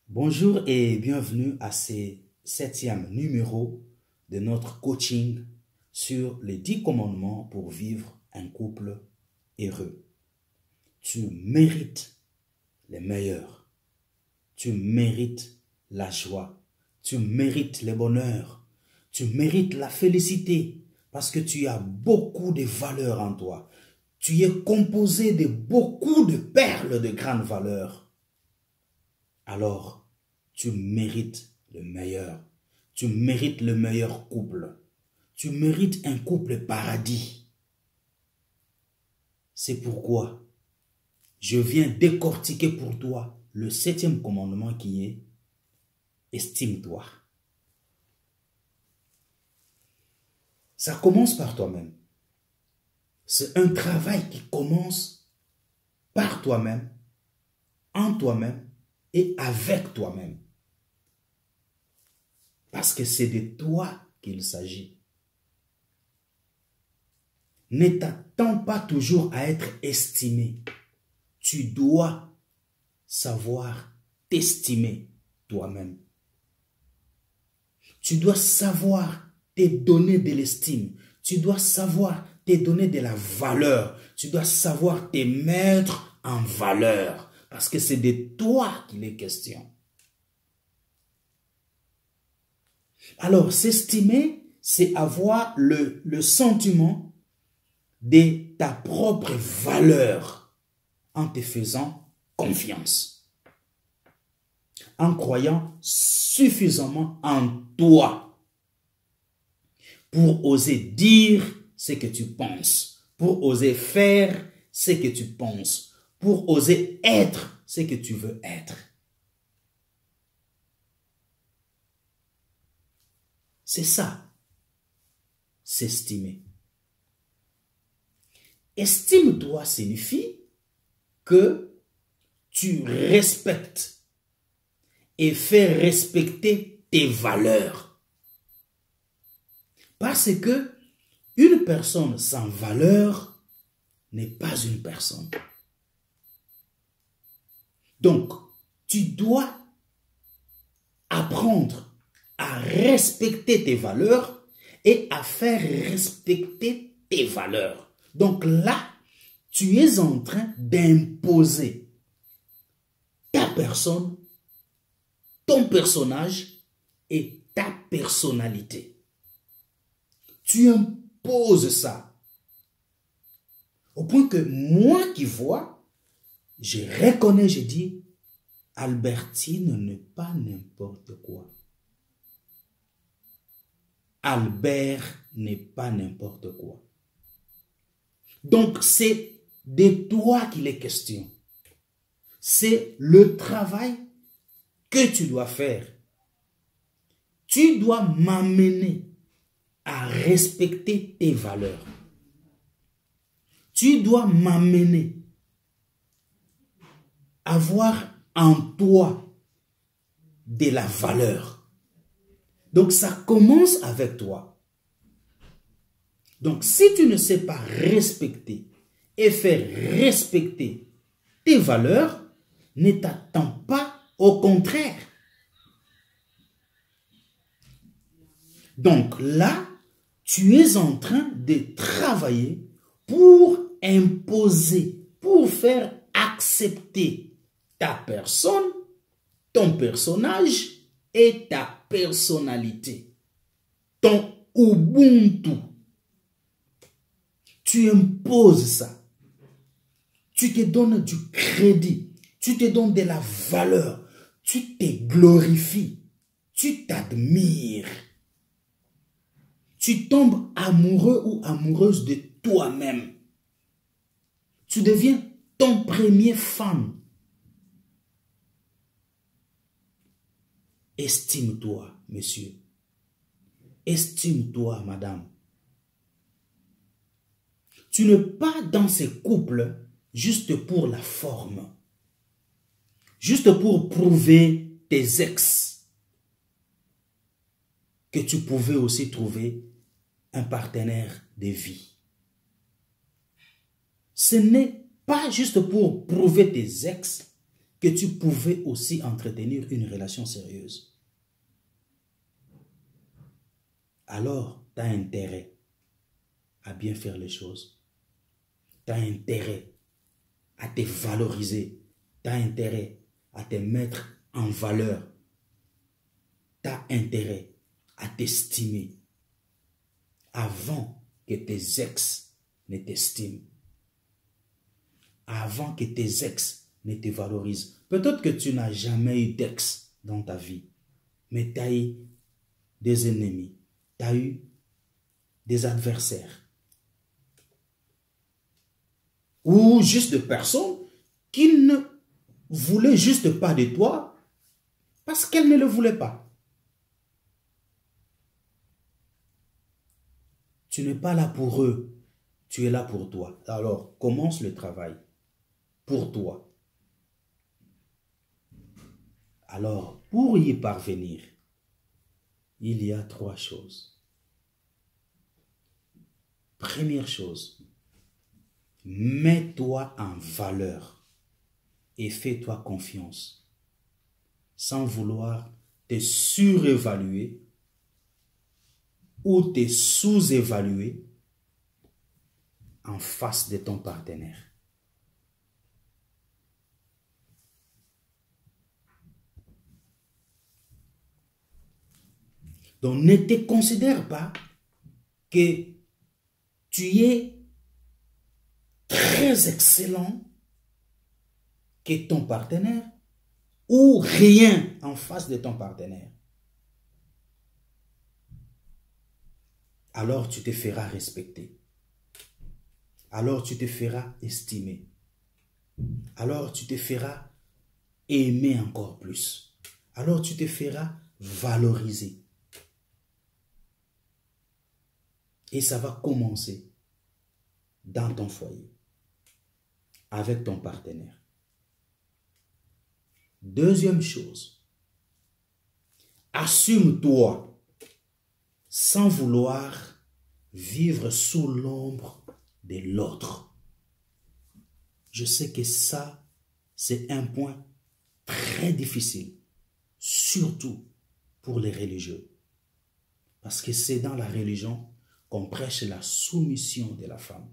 Bonjour et bienvenue à ce 7e numéro de notre coaching sur les 10 commandements pour vivre un couple heureux. Tu mérites les meilleurs. Tu mérites la joie. Tu mérites le bonheur. Tu mérites la félicité parce que tu as beaucoup de valeurs en toi. Tu es composé de beaucoup de perles de grande valeur. Alors, tu mérites le meilleur. Tu mérites le meilleur couple. Tu mérites un couple paradis. C'est pourquoi je viens décortiquer pour toi le 7e commandement qui est « Estime-toi ». Ça commence par toi-même. C'est un travail qui commence par toi-même, en toi-même et avec toi-même. Parce que c'est de toi qu'il s'agit. Ne t'attends pas toujours à être estimé. Tu dois savoir t'estimer toi-même. Tu dois savoir te donner de l'estime. Tu dois savoir te donner de la valeur. Tu dois savoir te mettre en valeur. Parce que c'est de toi qu'il est question. Alors, s'estimer, c'est avoir le sentiment de ta propre valeur en te faisant confiance, en croyant suffisamment en toi pour oser dire ce que tu penses, pour oser faire ce que tu penses, pour oser être ce que tu veux être. C'est ça, s'estimer. Estime-toi signifie que tu respectes et fais respecter tes valeurs. Parce que une personne sans valeur n'est pas une personne. Donc, tu dois apprendre à respecter tes valeurs et à faire respecter tes valeurs. Donc là, tu es en train d'imposer ta personne, ton personnage et ta personnalité. Tu imposes ça. Au point que moi qui vois, je reconnais, je dis, Albertine n'est pas n'importe quoi. Albert n'est pas n'importe quoi. Donc, c'est de toi qu'il est question. C'est le travail que tu dois faire. Tu dois m'amener à respecter tes valeurs. Tu dois m'amener à voir en toi de la valeur. Donc, ça commence avec toi. Donc, si tu ne sais pas respecter et faire respecter tes valeurs, ne t'attends pas au contraire. Donc là, tu es en train de travailler pour imposer, pour faire accepter ta personne, ton personnage et ta personnalité, ton Ubuntu. Tu imposes ça. Tu te donnes du crédit. Tu te donnes de la valeur. Tu te glorifies. Tu t'admires. Tu tombes amoureux ou amoureuse de toi-même. Tu deviens ton premier fan. Estime-toi, monsieur. Estime-toi, madame. Tu n'es pas dans ces couples juste pour la forme. Juste pour prouver tes ex que tu pouvais aussi trouver un partenaire de vie. Ce n'est pas juste pour prouver tes ex que tu pouvais aussi entretenir une relation sérieuse. Alors, tu as intérêt à bien faire les choses. Tu as intérêt à te valoriser. Tu as intérêt à te mettre en valeur. Tu as intérêt à t'estimer avant que tes ex ne t'estiment. Avant que tes ex ne te valorisent. Peut-être que tu n'as jamais eu d'ex dans ta vie, mais tu as eu des ennemis, tu as eu des adversaires. Ou juste des personnes qui ne voulaient juste pas de toi parce qu'elles ne le voulaient pas. Tu n'es pas là pour eux, tu es là pour toi. Alors, commence le travail pour toi. Alors, pour y parvenir, il y a 3 choses. Première chose, mets-toi en valeur et fais-toi confiance, sans vouloir te surévaluer ou te sous-évaluer en face de ton partenaire. Donc, ne te considère pas que tu es très excellent que ton partenaire ou rien en face de ton partenaire. Alors tu te feras respecter. Alors tu te feras estimer. Alors tu te feras aimer encore plus. Alors tu te feras valoriser. Et ça va commencer dans ton foyer, avec ton partenaire. Deuxième chose, assume-toi sans vouloir vivre sous l'ombre de l'autre. Je sais que ça, c'est un point très difficile, surtout pour les religieux. Parce que c'est dans la religion qu'on prêche la soumission de la femme.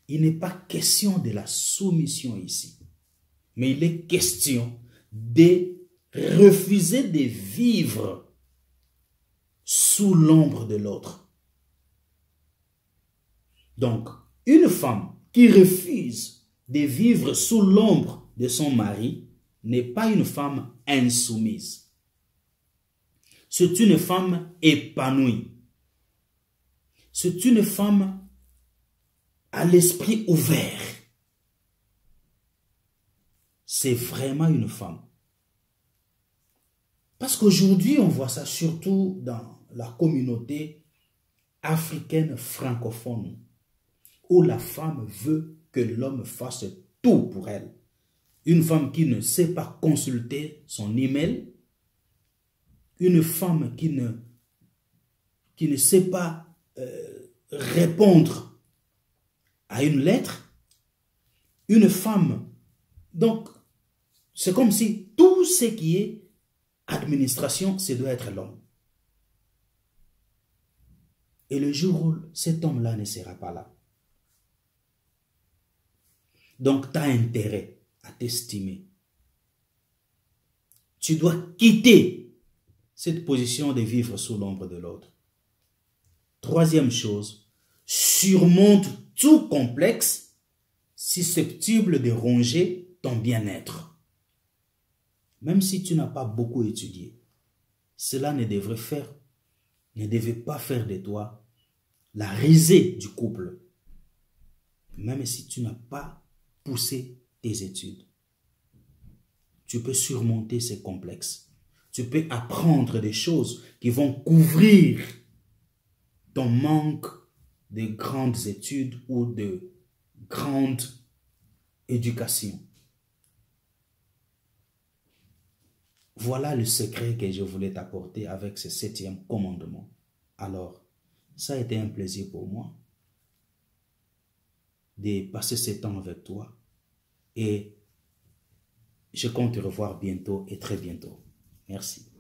Il n'est pas question de la soumission ici, mais il est question de refuser de vivre sous l'ombre de l'autre. Donc, une femme qui refuse de vivre sous l'ombre de son mari n'est pas une femme insoumise. C'est une femme épanouie. C'est une femme à l'esprit ouvert. C'est vraiment une femme. Parce qu'aujourd'hui, on voit ça surtout dans la communauté africaine francophone, où la femme veut que l'homme fasse tout pour elle. Une femme qui ne sait pas consulter son email, une femme qui ne sait pas répondre à une lettre, une femme. Donc, c'est comme si tout ce qui est administration, ça doit être l'homme. Et le jour où cet homme-là ne sera pas là. Donc, tu as intérêt à t'estimer. Tu dois quitter cette position de vivre sous l'ombre de l'autre. Troisième chose, surmonte tout complexe susceptible de ronger ton bien-être. Même si tu n'as pas beaucoup étudié, cela ne devait pas faire de toi la risée du couple. Même si tu n'as pas poussé tes études, tu peux surmonter ces complexes. Tu peux apprendre des choses qui vont couvrir ton manque de grandes études ou de grande éducation. Voilà le secret que je voulais t'apporter avec ce 7e commandement. Alors, ça a été un plaisir pour moi de passer ce temps avec toi et Je compte te revoir bientôt et très bientôt. Merci.